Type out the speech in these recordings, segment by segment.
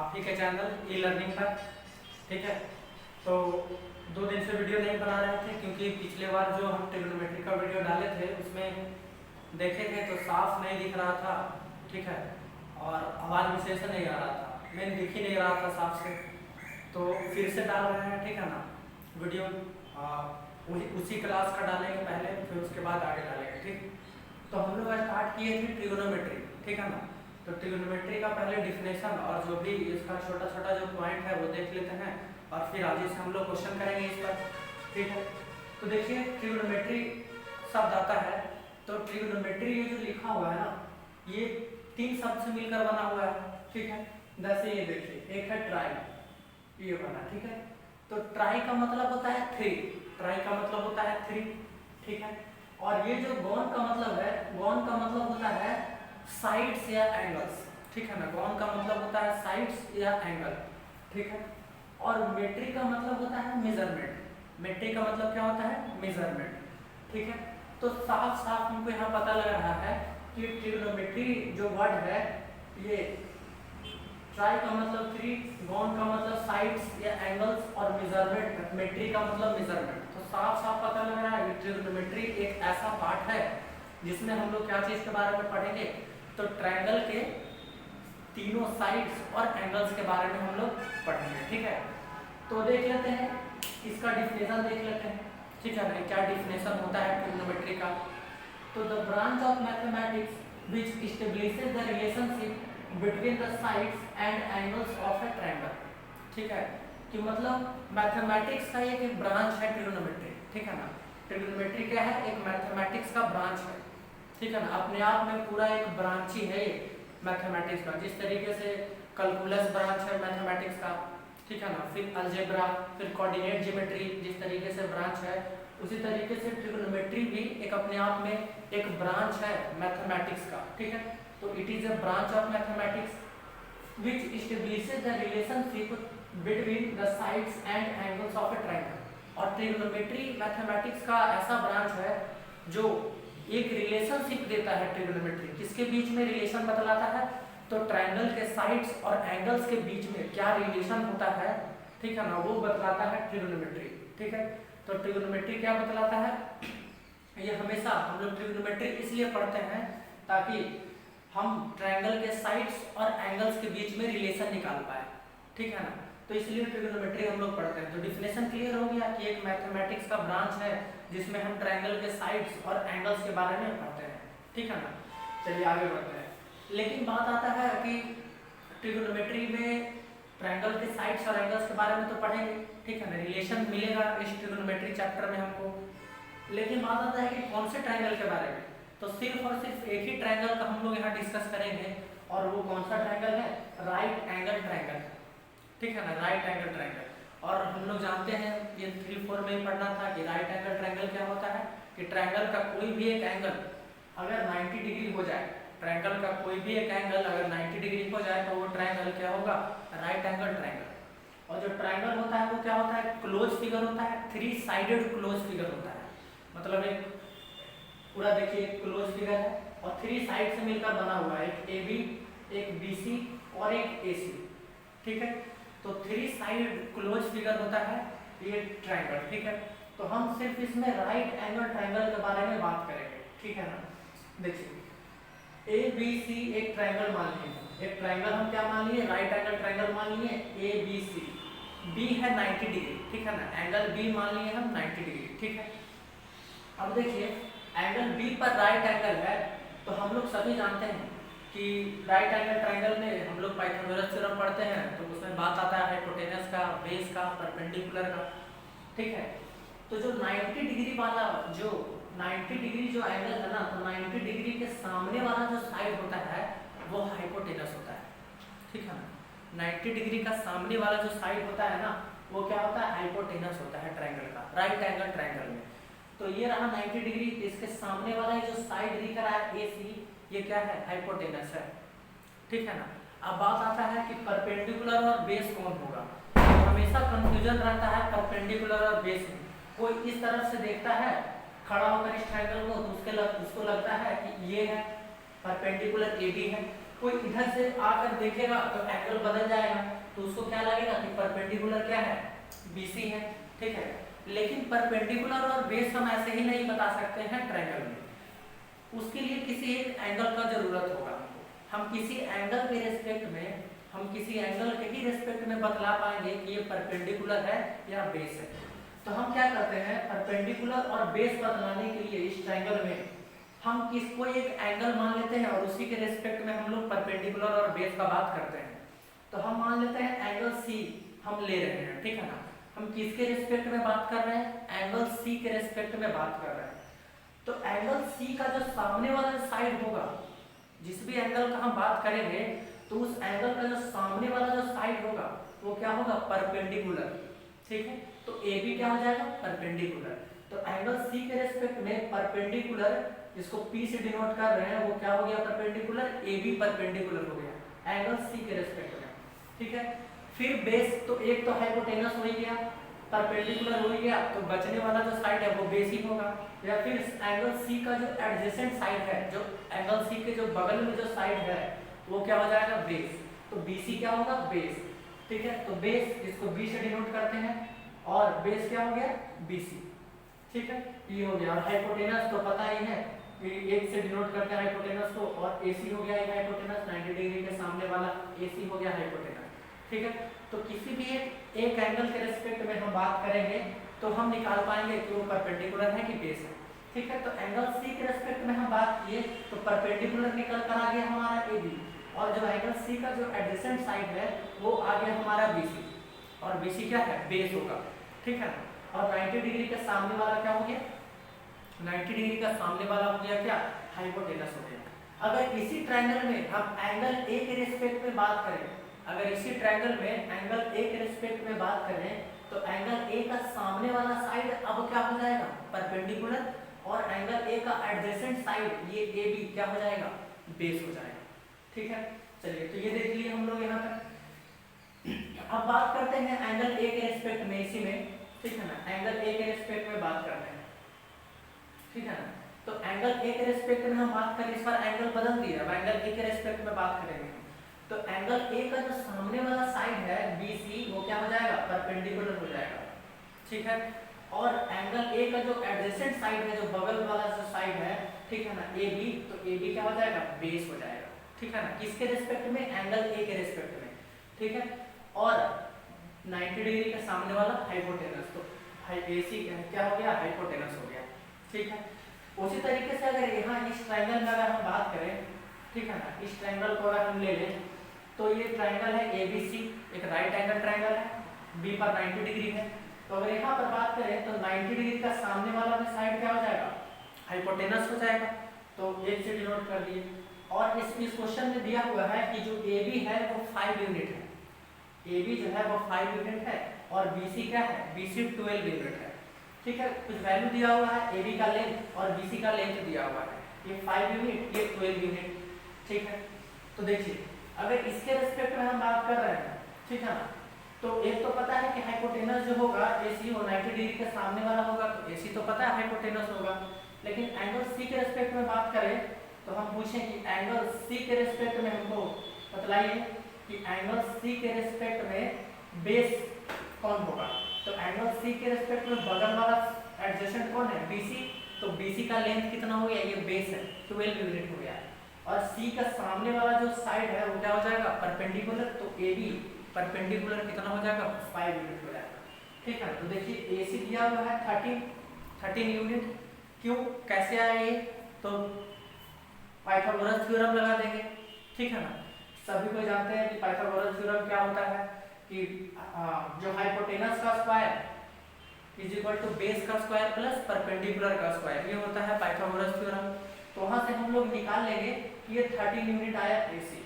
आप ही के channel e learning पर। ठीक है, तो 2 दिन से वीडियो नहीं बना रहे थे क्योंकि पिछले बार जो हम ट्रिग्नोमेट्री का वीडियो डाले थे उसमें देखे थे तो साफ नहीं दिख रहा था। ठीक है, और आवाज़ विशेष से नहीं आ रहा था, मेन दिख ही नहीं रहा था साफ से, तो फिर से डाल रहे हैं। ठीक है ना, वीडियो उसी क्लास का डालेंगे पहले, फिर उसके बाद आगे डालेंगे। ठीक, तो हम लोग स्टार्ट किए थे ट्रिग्नोमेट्री। ठीक है ना, तो ट्रिग्नोमेट्री का पहले डिफिनेशन और जो भी इसका छोटा छोटा जो पॉइंट है वो देख लेते हैं और फिर आगे से हम लोग क्वेश्चन करेंगे इस पर। ठीक है, तो देखिए ट्रिग्नोमेट्री शब्द आता है, तो ट्रिग्नोमेट्री ये जो लिखा हुआ है ना, ये 3 शब्द से मिलकर बना हुआ है। ठीक है, जैसे ये देखिए, एक है ट्राई, ये बना। ठीक है, तो ट्राई का मतलब होता है 3, ट्राई का मतलब होता है 3। ठीक है, और ये जो गॉन का मतलब है, गॉन का मतलब होता है साइड्स या एंगल्स। ठीक है ना, गॉन का मतलब होता है साइड्स या एंगल। ठीक है, और मेट्री का मतलब होता है मेजरमेंट। मेट्री का मतलब क्या होता है? मेजरमेंट। ठीक है, तो साफ साफ हमको यहाँ पता लग रहा है कि ट्रिग्नोमेट्री जो वर्ड है, ये ट्राई का मतलब 3, गॉन का मतलब साइड्स या एंगल्स, और मेजरमेंट, मेट्री का मतलब मेजरमेंट। तो साफ साफ पता लग रहा है कि ट्रिग्नोमेट्री एक ऐसा पार्ट है जिसमें हम लोग क्या चीज़ के बारे में पढ़ेंगे, तो ट्रायंगल के तीनों साइड्स और एंगल्स के बारे में हम लोग पढ़ेंगे। ठीक है, तो देख लेते हैं, इसका डिफिनेशन देख लेते हैं। ठीक है, क्या डिफिनेशन होता है ट्रिग्नोमेट्री का। तो the branch of mathematics which establishes the relationship between the sides and angles of A triangle. ठीक है, कि मतलब मैथमेटिक्स का एक ब्रांच है ट्रिग्नोमेट्री। ठीक है ना, ट्रिग्नोमेट्री क्या है? एक मैथमेटिक्स का ब्रांच है। ठीक है ना, अपने आप में पूरा एक ब्रांच ही है मैथमेटिक्स का। जिस तरीके से कैलकुलस ब्रांच है मैथमेटिक्स का, ठीक है ना, फिर अलजेब्रा, फिर कोऑर्डिनेट ज्योमेट्री जिस तरीके से ब्रांच है, उसी तरीके से ट्रिग्नोमेट्री भी एक अपने आप में एक ब्रांच है मैथमेटिक्स का। ठीक है, तो it is a branch of mathematics which establishes the relationship between the sides and angles of A triangle. और ट्रिग्नोमेट्री मैथमेटिक्स का ऐसा ब्रांच है जो एक रिलेशनशिप देता है। ट्रिग्नोमेट्री किसके बीच में रिलेशन बतलाता है? तो ट्रायंगल के साइड्स और एंगल्स के बीच में क्या रिलेशन होता है, ठीक है ना, वो बतलाता है ट्रिग्नोमेट्री। ठीक है, तो ट्रिग्नोमेट्री क्या बतलाता है? ये हमेशा हम लोग ट्रिग्नोमेट्री इसलिए पढ़ते हैं ताकि हम ट्रायंगल के साइड्स और एंगल्स के बीच में रिलेशन निकाल पाए। ठीक है ना, तो इसलिए ट्रिग्नोमेट्री हम लोग पढ़ते हैं। तो डिफिनेशन क्लियर हो गया कि एक मैथमेटिक्स का ब्रांच है जिसमें हम ट्रायंगल के साइड्स और एंगल्स के बारे में पढ़ते हैं। ठीक है ना, चलिए आगे बढ़ते हैं। लेकिन बात आता है कि ट्रिग्नोमेट्री में ट्रायंगल के साइड्स और एंगल्स के बारे में तो पढ़ेंगे, ठीक है ना, रिलेशन मिलेगा इस ट्रिग्नोमेट्री चैप्टर में हमको। लेकिन बात आता है कि कौन से ट्रायंगल के बारे में, तो सिर्फ और सिर्फ एक ही ट्रायंगल का हम लोग यहाँ डिस्कस करेंगे, और वो कौन सा ट्रायंगल है? Right angle triangle. ठीक है ना, राइट एंगल ट्रायंगल। और हम लोग जानते हैं, ये 3-4 में ही पढ़ना था कि राइट एंगल ट्रायंगल क्या होता है, कि ट्रायंगल का कोई भी एक एंगल अगर 90 डिग्री हो जाए, ट्रायंगल का कोई भी एक एंगल अगर 90 डिग्री हो जाए तो वो ट्रायंगल क्या होगा? Right angle triangle. और जो ट्रायंगल होता है वो क्या होता है? क्लोज फिगर होता है, 3 साइडेड क्लोज फिगर होता है। मतलब एक पूरा देखिए क्लोज फिगर है और 3 साइड से मिलकर बना हुआ है, एक AB, एक BC और एक AC। ठीक है, तो 3 साइड क्लोज फिगर होता है ये ट्रायंगल। ठीक है, तो हम सिर्फ इसमें राइट एंगल ट्रायंगल के बारे में बात करेंगे। ठीक है ना, देखिए ABC एक ट्रायंगल मान लिए, एक ट्रायंगल हम क्या मान लिए? राइट एंगल ट्रायंगल मान लिए ABC। B है 90 डिग्री, ठीक है ना, एंगल B मान लिए हम 90 डिग्री। ठीक है, अब देखिए एंगल B पर राइट एंगल है, तो हम लोग सभी जानते हैं कि राइट एंगल ट्रायंगल में हम लोग पाइथागोरस थ्योरम पढ़ते हैं, तो उसमें बात आता है हाइपोटेनस का, बेस का, परपेंडिकुलर का। ठीक है, तो जो 90 डिग्री वाला, जो 90 डिग्री जो एंगल है ना, तो 90 डिग्री के सामने वाला जो साइड होता है वो हाइपोटेनस होता है। ठीक है ना, 90 डिग्री का सामने वाला जो साइड होता है ना, वो क्या होता है? हाइपोटेनस होता है ट्रायंगल का, राइट एंगल ट्रायंगल में। तो ये रहा 90 डिग्री, इसके सामने वाला जो साइड दिख रहा है AC, ये क्या है? हाइपोटेनस है। ठीक है ना, अब बात आता है कि परपेंडिकुलर और बेस कौन होगा। हमेशा कंफ्यूजन रहता है परपेंडिकुलर और बेस में। कोई इस तरफ से देखता है खड़ा होकर इस ट्रायंगल को, तो उसको लगता है कि ये है परपेंडिकुलर AB है, कोई इधर से आकर देखेगा तो एंगल बदल जाएगा, तो उसको क्या लगेगा कि परपेंडिकुलर क्या है, BC है, ठीक है। लेकिन परपेंडिकुलर और बेस हम ऐसे ही नहीं बता सकते हैं ट्रायंगल में, उसके लिए किसी एक एंगल का जरूरत होगा हमको। हम किसी एंगल के रेस्पेक्ट में, हम किसी एंगल के ही रेस्पेक्ट में बतला पाएंगे कि ये परपेंडिकुलर है या बेस है। तो हम क्या करते हैं, परपेंडिकुलर और बेस बतलाने के लिए इस ट्रायंगल में हम किसको एक एंगल मान लेते हैं और उसी के रेस्पेक्ट में हम लोग परपेंडिकुलर और बेस का बात करते हैं। तो हम मान लेते हैं एंगल C हम ले रहे हैं, ठीक है ना। हम किसके रेस्पेक्ट में बात कर रहे हैं, एंगल C के रेस्पेक्ट में बात कर रहे हैं। तो एंगल C का जो सामने वाला साइड होगा, जिस भी एंगल का हम बात करेंगे तो उस एंगल का जो सामने वाला जो साइड होगा वो क्या होगा, परपेंडिकुलर, ठीक है। तो AB क्या हो जाएगा, परपेंडिकुलर। तो एंगल C के रेस्पेक्ट में परपेंडिकुलर, जिसको P से डिनोट कर रहे हैं, वो क्या हो गया, परपेंडिकुलर, AB परपेंडिकुलर हो गया एंगल C के रेस्पेक्ट में, ठीक है। फिर बेस, तो एक तो हाइपोटेनस हो गया, परपेंडिकुलर हो गया, तो बचने वाला जो साइड है वो बेस ही होगा। या फिर एंगल C का जो एडजेसेंट साइड है, जो एंगल C के जो बगल में जो साइड है वो क्या हो जाएगा, बेस। तो BC क्या होगा, बेस, ठीक है। तो बेस जिसको B से डिनोट करते हैं और बेस क्या हो गया, BC, ठीक है। ये हो गया। और हाइपोटेनस तो पता ही है कि एक से डिनोट करते हैं हाइपोटेनस को, और AC हो गया एक हाइपोटेनस, 90 डिग्री के सामने वाला AC हो गया हाइपोटेनस, ठीक है। तो किसी भी एक एंगल के रेस्पेक्ट में हम बात करेंगे तो हम निकाल पाएंगे कि वो परपेंडिकुलर है कि बेस है, ठीक है। तो एंगल C के रेस्पेक्ट में हम बात किए तो परपेंडिकुलर निकल कर आ गया हमारा AB, और जो एंगल C का जो एडजेसेंट साइड है वो आ गया हमारा BC, और BC क्या है, बेस होगा, ठीक है। और 90 डिग्री के सामने वाला क्या हो गया, 90 डिग्री का सामने वाला हो गया क्या, हाइपोटेनस हो गया। अगर इसी ट्रायंगल में हम एंगल A के रेस्पेक्ट में बात करें, अगर इसी ट्रायंगल में एंगल A के रेस्पेक्ट में बात करें तो एंगल A का सामने वाला साइड अब क्या हो जाएगा, परपेंडिकुलर, और एंगल A का एडजेसेंट साइड ये AB क्या हो जाएगा, बेस हो जाएगा, ठीक है। चलिए, तो ये देख लिए हम लोग यहाँ तक। अब बात करते हैं एंगल A के रेस्पेक्ट में, इसी में, ठीक है ना, एंगल A के रेस्पेक्ट में बात करते हैं, ठीक है ना। तो एंगल A के रेस्पेक्ट में हम बात करें, इस बार एंगल बदल दिया, अब एंगल A के रेस्पेक्ट में बात करेंगे। तो एंगल A का जो सामने वाला साइड है BC वो क्या हो जाएगा, परपेंडिकुलर हो जाएगा, ठीक है। और एंगल A का जो एडजेसेंट साइड है, जो बगल वाला जो साइड है, ठीक है ना, AB, तो AB क्या हो जाएगा, बेस हो जाएगा, ठीक है ना। किसके रेस्पेक्ट में, एंगल A के रेस्पेक्ट में, ठीक है। और 90 डिग्री के सामने वाला हाइपोटेनस, तो AC क्या हो गया, हाइपोटेनस हो गया, ठीक है। उसी तरीके से अगर यहाँ इस ट्रायंगल में अगर हम बात करें, ठीक है ना, इस ट्रायंगल को अगर हम ले लें तो ये ट्रायंगल है ABC, एक राइट एंगल ट्रायंगल है, B पर 90 डिग्री है। तो अगर यहाँ पर बात करें तो 90 डिग्री का सामने वाला भी साइड क्या हो जाएगा, हाइपोटेनस हो जाएगा, तो एक से डिनोट कर दिए। और इस क्वेश्चन में दिया हुआ है कि जो AB है वो 5 यूनिट है, AB जो है वो 5 यूनिट है, और BC क्या है, BC 12 यूनिट है, ठीक है। कुछ वैल्यू दिया हुआ है, AB का लेंथ और BC का लेंथ दिया हुआ है, ये 5 यूनिट, ये 12 यूनिट, ठीक है। तो देखिए, अगर इसके रेस्पेक्ट में हम बात कर रहे हैं, ठीक है ना, तो एक तो पता है कि हाइपोटेनस जो होगा AC वो 90 डिग्री के सामने वाला होगा, तो AC तो पता है हाइपोटेनस होगा। लेकिन एंगल C के रेस्पेक्ट में बात करें तो हम पूछें कि एंगल C के रेस्पेक्ट में हमको बतलाइए कि एंगल C के रेस्पेक्ट में बेस कौन होगा। तो एंगल C के रेस्पेक्ट में बगल वाला एडजेसेंट कौन है, BC, तो BC का लेंथ कितना हो गया, ये बेस है, 12 यूनिट हो गया। और C का सामने वाला जो साइड है वो क्या हो जाएगा, परपेंडिकुलर, तो AB परपेंडिकुलर कितना हो जाएगा, 5 यूनिट हो जाएगा, ठीक है। तो देखिए AC दिया हुआ है 13 यूनिट, क्यों, कैसे आया ये, तो पाइथागोरस थ्योरम लगा देंगे, ठीक है ना। सभी को जानते हैं कि पाइथागोरस थ्योरम क्या होता है कि जो हाइपोटेनस का square is equal to base का स्क्वायर प्लस परपेंडिकुलर का स्क्वायर, ये होता है पाइथागोरस थ्योरम। तो वहां से हम लोग निकाल लेंगे कि ये 13 यूनिट आया AC,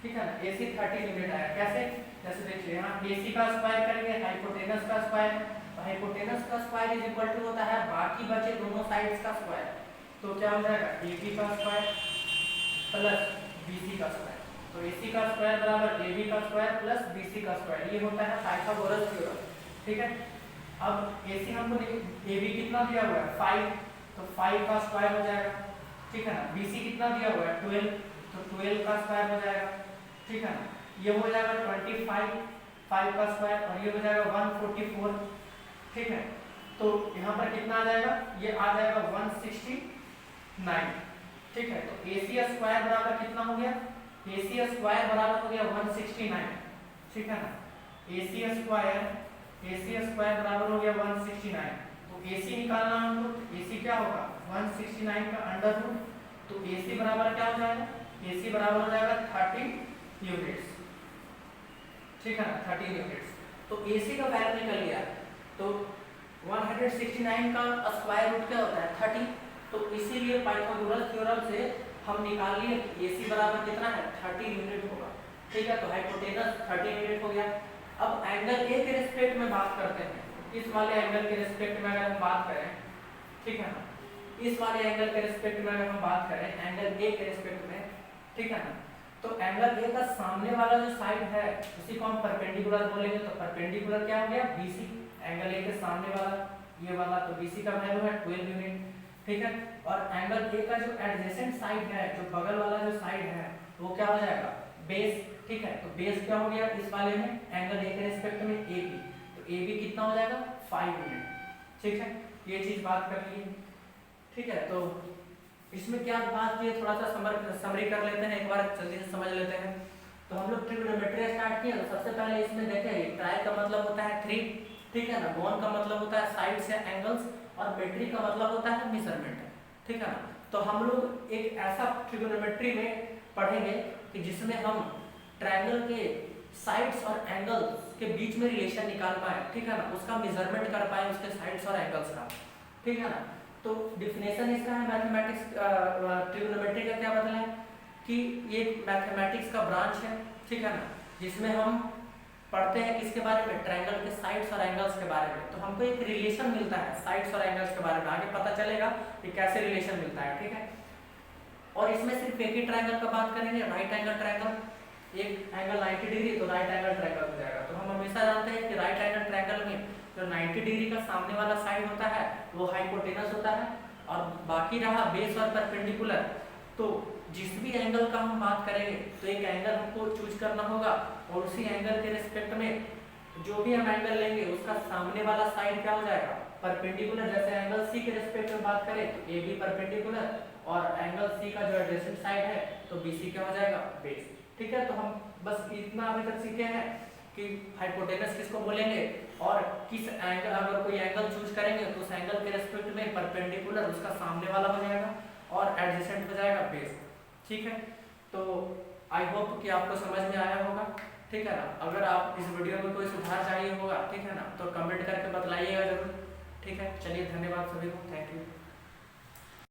ठीक है ना, AC 13 यूनिट आया। कैसे, जैसे देखिए यहाँ AC का स्क्वायर करेंगे, हाइपोटेनस का स्क्वायर, तो हाइपोटेनस का स्क्वायर इज इक्वल टू होता है बाकी बचे दोनों साइड्स का स्क्वायर, तो क्या हो जाएगा, AB का स्क्वायर प्लस BC का स्क्वायर, तो AC का स्क्वायर बराबर AB का स्क्वायर प्लस BC का स्क्वायर, ये होता है पाइथागोरस थ्योरम, ठीक है। अब AC हमको AB कितना दिया हुआ है 5, तो 5 का स्क्वायर हो जाएगा, ठीक है ना। BC कितना दिया हुआ है 12, तो 12 का स्क्वायर हो जाएगा, ठीक है ना। ये हो जाएगा 25 5 का स्क्वायर और ये हो जाएगा 144, ठीक है। तो यहाँ पर कितना आ जाएगा, ये आ जाएगा 169, ठीक है। तो AC स्क्वायर बराबर कितना हो गया, AC स्क्वायर बराबर हो गया 169, ठीक है ना। AC स्क्वायर बराबर हो गया 169। तो AC निकालना हमको, तो AC क्या होगा 169 का अंडर रूट, तो AC बराबर क्या हो जाएगा, AC बराबर हो जाएगा 30 यूनिट्स, ठीक है ना, 30 यूनिट्स। तो AC का वैल्यू निकल गया। तो 169 का स्क्वायर रूट क्या होता है 30, तो इसीलिए पाइथागोरस थ्योरम से हम निकाल लिए AC बराबर कितना है 30 यूनिट होगा, ठीक है। तो हाइपोटेनस 30 यूनिट हो गया। अब एंगल A के रिस्पेक्ट में बात करते हैं, इस वाले एंगल के रिस्पेक्ट में अगर हम बात करें, ठीक है ना, इस वाले एंगल के रिस्पेक्ट में अगर हम बात करें एंगल A के रिस्पेक्ट में, ठीक है ना, तो एंगल A का सामने वाला जो साइड है उसी को हम परपेंडिकुलर बोलेंगे। तो परपेंडिकुलर क्या हो गया BC, एंगल A के सामने वाला ये वाला, तो BC का वैल्यू है 12 यूनिट, ठीक है। और एंगल A का जो एडजेसेंट साइड है, जो बगल वाला जो साइड है, वो क्या हो जाएगा बेस, ठीक है। तो बेस क्या हो गया इस वाले में एंगल A के रिस्पेक्ट में AB, तो AB कितना हो जाएगा 5 यूनिट, ठीक है। ये चीज बात कर ली, ठीक है। तो इसमें क्या बात की थोड़ा सा समरी कर लेते हैं, एक बार जल्दी से समझ लेते हैं। तो हम लोग ट्रिग्नोमेट्री स्टार्ट किए, तो सबसे पहले इसमें देखें ट्राई का मतलब होता है 3, ठीक है ना, गोन का मतलब होता है साइड्स या एंगल्स, और मेट्री का मतलब होता है मेजरमेंट, ठीक है ना। तो हम लोग एक ऐसा ट्रिग्नोमेट्री में पढ़ेंगे कि जिसमें हम ट्रायंगल के साइड्स और एंगल्स के बीच में रिलेशन निकाल पाए, ठीक है ना, उसका मेजरमेंट कर पाए उसके साइड्स और एंगल्स का, ठीक है ना। तो डिफिनेशन इसका है मैथमेटिक्स ट्रिग्नोमेट्री का क्या मतलब है कि ये मैथमेटिक्स का ब्रांच है, ठीक है ना, जिसमें हम पढ़ते हैं किसके बारे में, ट्रायंगल के साइड्स और एंगल्स के बारे में। तो हमको एक रिलेशन मिलता है साइड्स और एंगल्स के बारे में, आगे पता चलेगा कि कैसे रिलेशन मिलता है, ठीक है। और इसमें सिर्फ एक ही ट्रायंगल का बात करेंगे, राइट एंगल ट्रायंगल, एक एंगल 90 डिग्री तो राइट एंगल ट्रायंगल हो जाएगा। तो हम हमेशा जानते हैं कि राइट एंगल ट्रायंगल में जो 90 डिग्री का सामने वाला साइड होता है वो हाइपोटेनस होता है, और बाकी रहा बेस और परपेंडिकुलर। तो जिस भी एंगल का हम बात करेंगे तो एक एंगल हमको चूज करना होगा, और उसी एंगल के रिस्पेक्ट में जो भी हम एंगल लेंगे उसका सामने वाला साइड क्या हो जाएगा परपेंडिकुलर। जैसे एंगल C के रिस्पेक्ट में बात करें तो AB परपेंडिकुलर, और एंगल C का जो एडजेसेंट साइड है तो BC क्या हो जाएगा बेस, ठीक है। तो हम बस इतना अभी तक सीखे हैं कि हाइपोटेनस किसको बोलेंगे, और किस एंगल अगर कोई एंगल चूज करेंगे तो उस एंगल के रिस्पेक्ट में परपेंडिकुलर उसका सामने वाला हो जाएगा और एडजेसेंट हो जाएगा बेस, ठीक है। तो आई होप कि आपको समझ में आया होगा, ठीक है ना। अगर आप इस वीडियो में कोई सुधार चाहिए होगा, ठीक है ना, तो कमेंट करके बतलाइएगा जरूर, ठीक है। चलिए धन्यवाद सभी को, थैंक यू।